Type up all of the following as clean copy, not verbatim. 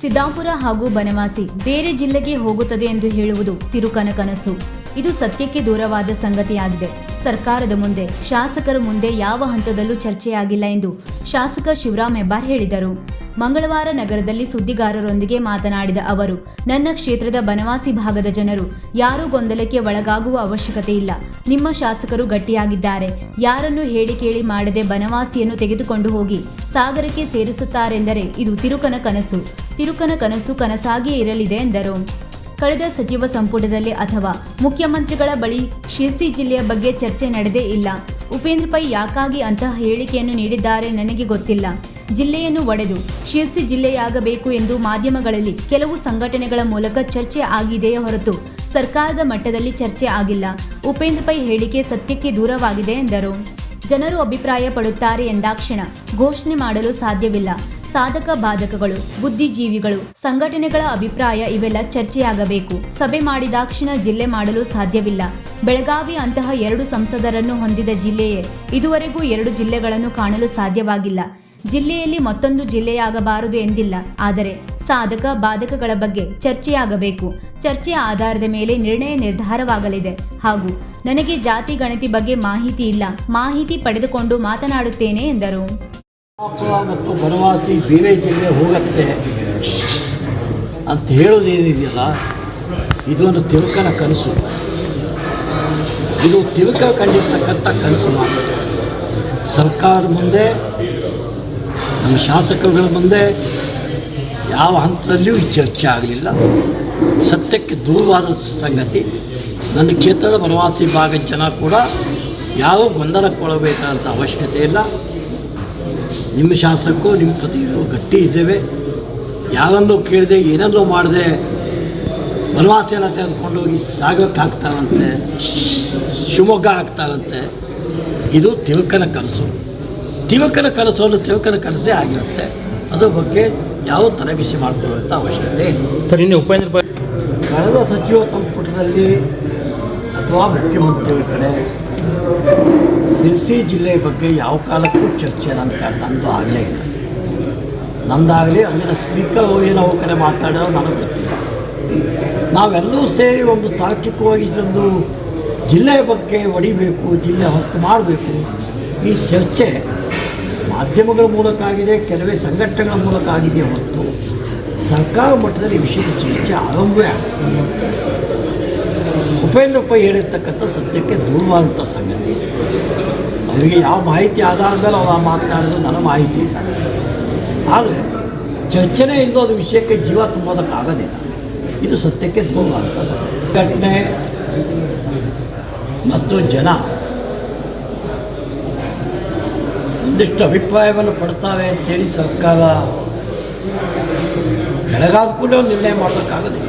ಸಿದ್ದಾಪುರ ಹಾಗೂ ಬನವಾಸಿ ಬೇರೆ ಜಿಲ್ಲೆಗೆ ಹೋಗುತ್ತದೆ ಎಂದು ಹೇಳುವುದು ತಿರುಕನ ಕನಸು. ಇದು ಸತ್ಯಕ್ಕೆ ದೂರವಾದ ಸಂಗತಿಯಾಗಿದೆ. ಸರ್ಕಾರದ ಮುಂದೆ, ಶಾಸಕರ ಮುಂದೆ ಯಾವ ಹಂತದಲ್ಲೂ ಚರ್ಚೆಯಾಗಿಲ್ಲ ಎಂದು ಶಾಸಕ ಶಿವರಾಮ್ ಹೆಬ್ಬಾರ್ ಹೇಳಿದರು. ಮಂಗಳವಾರ ನಗರದಲ್ಲಿ ಸುದ್ದಿಗಾರರೊಂದಿಗೆ ಮಾತನಾಡಿದ ಅವರು, ನನ್ನ ಕ್ಷೇತ್ರದ ಬನವಾಸಿ ಭಾಗದ ಜನರು ಯಾರೂ ಗೊಂದಲಕ್ಕೆ ಒಳಗಾಗುವ ಅವಶ್ಯಕತೆ ಇಲ್ಲ. ನಿಮ್ಮ ಶಾಸಕರು ಗಟ್ಟಿಯಾಗಿದ್ದಾರೆ. ಯಾರನ್ನು ಹೇಳಿ ಕೇಳಿ ಮಾಡದೆ ಬನವಾಸಿಯನ್ನು ತೆಗೆದುಕೊಂಡು ಹೋಗಿ ಸಾಗರಕ್ಕೆ ಸೇರಿಸುತ್ತಾರೆಂದರೆ ಇದು ತಿರುಕನ ಕನಸು. ತಿರುಕನ ಕನಸು ಕನಸಾಗಿಯೇ ಇರಲಿದೆ ಎಂದರು. ಕಳೆದ ಸಚಿವ ಸಂಪುಟದಲ್ಲಿ ಅಥವಾ ಮುಖ್ಯಮಂತ್ರಿಗಳ ಬಳಿ ಶಿರ್ಸಿ ಜಿಲ್ಲೆಯ ಬಗ್ಗೆ ಚರ್ಚೆ ನಡೆದೇ ಇಲ್ಲ. ಉಪೇಂದ್ರ ಪೈ ಯಾಕಾಗಿ ಅಂತಹ ಹೇಳಿಕೆಯನ್ನು ನೀಡಿದ್ದಾರೆ ನನಗೆ ಗೊತ್ತಿಲ್ಲ. ಜಿಲ್ಲೆಯನ್ನು ಒಡೆದು ಶಿರ್ಸಿ ಜಿಲ್ಲೆಯಾಗಬೇಕು ಎಂದು ಮಾಧ್ಯಮಗಳಲ್ಲಿ ಕೆಲವು ಸಂಘಟನೆಗಳ ಮೂಲಕ ಚರ್ಚೆ ಆಗಿದೆಯೇ ಹೊರತು ಸರ್ಕಾರದ ಮಟ್ಟದಲ್ಲಿ ಚರ್ಚೆ ಆಗಿಲ್ಲ. ಉಪೇಂದ್ರ ಪೈ ಹೇಳಿಕೆ ಸತ್ಯಕ್ಕೆ ದೂರವಾಗಿದೆ ಎಂದರು. ಜನರು ಅಭಿಪ್ರಾಯ ಪಡುತ್ತಾರೆ ಎಂದಾಕ್ಷಣ ಘೋಷಣೆ ಮಾಡಲು ಸಾಧ್ಯವಿಲ್ಲ. ಸಾಧಕ ಬಾಧಕಗಳು, ಬುದ್ಧಿಜೀವಿಗಳು, ಸಂಘಟನೆಗಳ ಅಭಿಪ್ರಾಯ ಇವೆಲ್ಲ ಚರ್ಚೆಯಾಗಬೇಕು. ಸಭೆ ಮಾಡಿದಾಕ್ಷಣ ಜಿಲ್ಲೆ ಮಾಡಲು ಸಾಧ್ಯವಿಲ್ಲ. ಬೆಳಗಾವಿ ಅಂತಹ 2 ಸಂಸದರನ್ನು ಹೊಂದಿದ ಜಿಲ್ಲೆಯೇ ಇದುವರೆಗೂ 2 ಜಿಲ್ಲೆಗಳನ್ನು ಕಾಣಲು ಸಾಧ್ಯವಾಗಿಲ್ಲ. ಜಿಲ್ಲೆಯಲ್ಲಿ ಮತ್ತೊಂದು ಜಿಲ್ಲೆಯಾಗಬಾರದು ಎಂದಿಲ್ಲ. ಆದರೆ ಸಾಧಕ ಬಾಧಕಗಳ ಬಗ್ಗೆ ಚರ್ಚೆಯಾಗಬೇಕು. ಚರ್ಚೆಯ ಆಧಾರದ ಮೇಲೆ ನಿರ್ಧಾರವಾಗಲಿದೆ. ಹಾಗೂ ನನಗೆ ಜಾತಿ ಗಣತಿ ಬಗ್ಗೆ ಮಾಹಿತಿ ಇಲ್ಲ. ಮಾಹಿತಿ ಪಡೆದುಕೊಂಡು ಮಾತನಾಡುತ್ತೇನೆ ಎಂದರು. ಮತ್ತು ಬನವಾಸಿ ಬೇರೆ ಜಿಲ್ಲೆ ಹೋಗುತ್ತೆ ಅಂತ ಹೇಳೋದೇನಿದೆಯಲ್ಲ, ಇದೊಂದು ತಿರುಕನ ಕನಸು. ಇದು ತಿರುಕ ಕಂಡಿರ್ತಕ್ಕಂಥ ಕನಸು ಮಾತ್ರ. ಸರ್ಕಾರದ ಮುಂದೆ, ನಮ್ಮ ಶಾಸಕರುಗಳ ಮುಂದೆ ಯಾವ ಹಂತದಲ್ಲಿಯೂ ಚರ್ಚೆ ಆಗಲಿಲ್ಲ. ಸತ್ಯಕ್ಕೆ ದೂರವಾದ ಸಂಗತಿ. ನನ್ನ ಕ್ಷೇತ್ರದ ಬನವಾಸಿ ಭಾಗದ ಜನ ಕೂಡ ಯಾವ ಗೊಂದಲಕ್ಕೊಳಬೇಕಾದಂಥ ಅವಶ್ಯಕತೆ ಇಲ್ಲ. ನಿಮ್ಮ ಶಾಸಕರು, ನಿಮ್ಮ ಪ್ರತಿನಿಧಿಗಳು ಗಟ್ಟಿ ಇದ್ದೇವೆ. ಯಾರನ್ನೂ ಕೇಳದೆ, ಏನನ್ನೂ ಮಾಡದೆ ಬನವಾಸಿಯನ್ನು ತೆಗೆದುಕೊಂಡು ಹೋಗಿ ಸಾಗರಕ್ಕೆ ಹಾಕ್ತಾರಂತೆ, ಶಿವಮೊಗ್ಗ ಹಾಕ್ತಾರಂತೆ. ಇದು ತಿರುಕನ ಕನಸು. ತಿರುಕನ ಕನಸನ್ನು ತಿರುಕನ ಕನಸೇ ಆಗಿರುತ್ತೆ. ಅದ್ರ ಬಗ್ಗೆ ಯಾವ ತಲೆಬಿಸಿ ಮಾಡಿಕೊಳ್ಳುವಂಥ ಅವಶ್ಯಕತೆ ಇಲ್ಲ. ಸರ್, ಇನ್ನು ಉಪೇಂದ್ರ ಪೈ ಕಳೆದ ಸಚಿವ ಸಂಪುಟದಲ್ಲಿ ಅಥವಾ ಮುಖ್ಯಮಂತ್ರಿಗಳ ಕಡೆ ಶಿರ್ಸಿ ಜಿಲ್ಲೆ ಬಗ್ಗೆ ಯಾವ ಕಾಲಕ್ಕೂ ಚರ್ಚೆ ನಂದು ಆಗಲೇ ಇಲ್ಲ. ನಂದಾಗಲಿ ಅಂದಿನ ಸ್ಪೀಕರ್ ಏನೋ ಕಡೆ ಮಾತಾಡೋದು ನನಗೆ ಗೊತ್ತಿಲ್ಲ. ನಾವೆಲ್ಲರೂ ಸೇರಿ ಒಂದು ತಾರ್ಕಿಕವಾಗಿ ಒಂದು ಜಿಲ್ಲೆಯ ಬಗ್ಗೆ ಹೊಡಿಬೇಕು, ಜಿಲ್ಲೆ ಹೊತ್ತು ಮಾಡಬೇಕು. ಈ ಚರ್ಚೆ ಮಾಧ್ಯಮಗಳ ಮೂಲಕ ಆಗಿದೆ, ಕೆಲವೇ ಸಂಘಟನೆಗಳ ಮೂಲಕ ಆಗಿದೆ ಹೊತ್ತು ಸರ್ಕಾರ ಮಟ್ಟದಲ್ಲಿ ವಿಷಯದ ಚರ್ಚೆ ಆರಂಭವೇ ಆಗುತ್ತೆ. ಉಪೇಂದ್ರ ಪೈ ಹೇಳಿರ್ತಕ್ಕಂಥ ಸತ್ಯಕ್ಕೆ ದೂರವಾದಂಥ ಸಂಗತಿ. ಅವರಿಗೆ ಯಾವ ಮಾಹಿತಿ ಆಧಾರದ ಮೇಲೆ ಅವ್ರು ಮಾತನಾಡಿದ್ರು ನನಗೆ ಮಾಹಿತಿ ಇಲ್ಲ. ಆದರೆ ಚರ್ಚೆನೇ ಇಲ್ಲದ ವಿಷಯಕ್ಕೆ ಜೀವ ತುಂಬೋದಕ್ಕಾಗೋದಿಲ್ಲ. ಇದು ಸತ್ಯಕ್ಕೆ ದೂರವಾದಂಥ ಸಂಗತಿ. ಘಟನೆ ಮತ್ತು ಜನ ಒಂದಿಷ್ಟು ಅಭಿಪ್ರಾಯವನ್ನು ಪಡ್ತಾವೆ ಅಂತೇಳಿ ಸರ್ಕಾರ ಬೆಳಗಾದ ಕೂಡ ಒಂದು ನಿರ್ಣಯ ಮಾಡೋದಕ್ಕಾಗೋದಿಲ್ಲ.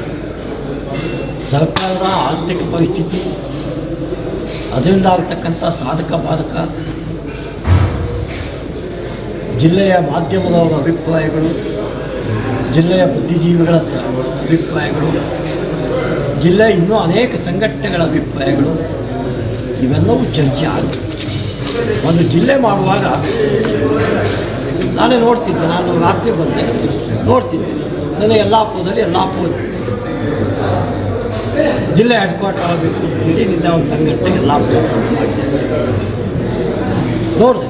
ಸರ್ಕಾರದ ಆರ್ಥಿಕ ಪರಿಸ್ಥಿತಿ, ಅದರಿಂದ ಆಗ್ತಕ್ಕಂಥ ಸಾಧಕ ಬಾಧಕ, ಜಿಲ್ಲೆಯ ಮಾಧ್ಯಮದವರ ಅಭಿಪ್ರಾಯಗಳು, ಜಿಲ್ಲೆಯ ಬುದ್ಧಿಜೀವಿಗಳ ಅಭಿಪ್ರಾಯಗಳು, ಜಿಲ್ಲೆಯ ಇನ್ನೂ ಅನೇಕ ಸಂಘಟನೆಗಳ ಅಭಿಪ್ರಾಯಗಳು, ಇವೆಲ್ಲವೂ ಚರ್ಚೆ ಆಗುತ್ತೆ. ಒಂದು ಜಿಲ್ಲೆ ಮಾಡುವಾಗ ನಾನೇ ನೋಡ್ತಿದ್ದೆ. ನಾನು ರಾತ್ರಿ ಬಂದೆ ನೋಡ್ತಿದ್ದೆ. ನನ್ನ ಯಲ್ಲಾಪುರದಲ್ಲಿ ಜಿಲ್ಲೆ ಹೆಡ್ ಕ್ವಾರ್ಟರ್ ಆಗಬೇಕು ಅಂತೇಳಿ ನಿನ್ನೆ ಒಂದು ಸಂಘಟನೆ ಯಲ್ಲಾಪುರ ಸಭೆ ಮಾಡಿದೆ, ನೋಡಿದೆ.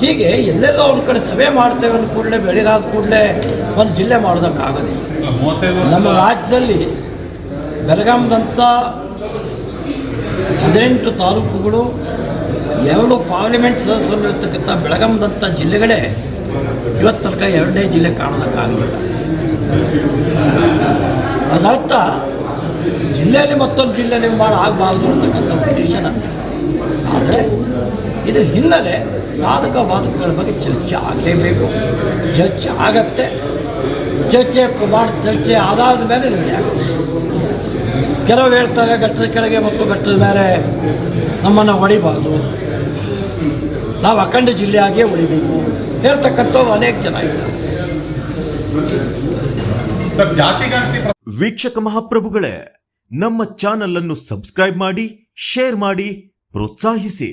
ಹೀಗೆ ಎಲ್ಲೆಲ್ಲೋ ಒಂದು ಕಡೆ ಸಭೆ ಮಾಡ್ತೇವೆ ಅಂದ ಕೂಡಲೇ, ಬೆಳಗಾದ ಕೂಡಲೇ ಒಂದು ಜಿಲ್ಲೆ ಮಾಡೋದಕ್ಕಾಗೋದಿಲ್ಲ. ನಮ್ಮ ರಾಜ್ಯದಲ್ಲಿ ಬೆಳಗಾಂದಂಥ 18 ತಾಲೂಕುಗಳು, 2 ಪಾರ್ಲಿಮೆಂಟ್ ಸದಸ್ಯರಿರ್ತಕ್ಕಂಥ ಬೆಳಗಾಂದಂಥ ಜಿಲ್ಲೆಗಳೇ ಇವತ್ತು ತನಕ 2ನೇ ಜಿಲ್ಲೆ ಕಾಣೋದಕ್ಕಾಗಲಿಲ್ಲ. ಅದರ್ಥ ಜಿಲ್ಲೆಯಲ್ಲಿ ಮತ್ತೊಂದು ಜಿಲ್ಲೆ ನಿರ್ಮಾಣ ಆಗಬಾರ್ದು ಅಂತಕ್ಕಂಥ ಉದ್ದೇಶ ನಂದು. ಆದರೆ ಇದರ ಹಿನ್ನೆಲೆ ಸಾಧಕ ಬಾಧಕಗಳ ಬಗ್ಗೆ ಚರ್ಚೆ ಆಗಲೇಬೇಕು. ಚರ್ಚೆ ಆಗತ್ತೆ. ಚರ್ಚೆ ಆಧಾರದ ಮೇಲೆ ನಿರ್ಣಯ ಆಗುತ್ತೆ. ಕೆಲವು ಹೇಳ್ತಾರೆ ಘಟ್ಟದ ಕೆಳಗೆ ಮತ್ತು ಘಟ್ಟದ ಮೇಲೆ ನಮ್ಮನ್ನು ಹೊಡಿಬಾರ್ದು, ನಾವು ಅಖಂಡ ಜಿಲ್ಲೆಯಾಗಿಯೇ ಹೊಡಿಬೇಕು ಹೇಳ್ತಕ್ಕಂಥವ್ರು ಅನೇಕ ಜನ ಇದ್ದಾರೆ. ವೀಕ್ಷಕ ಮಹಾಪ್ರಭುಗಳೇ, ನಮ್ಮ ಚಾನಲ್ ಅನ್ನು ಸಬ್ಸ್ಕ್ರೈಬ್ ಮಾಡಿ, ಶೇರ್ ಮಾಡಿ, ಪ್ರೋತ್ಸಾಹಿಸಿ.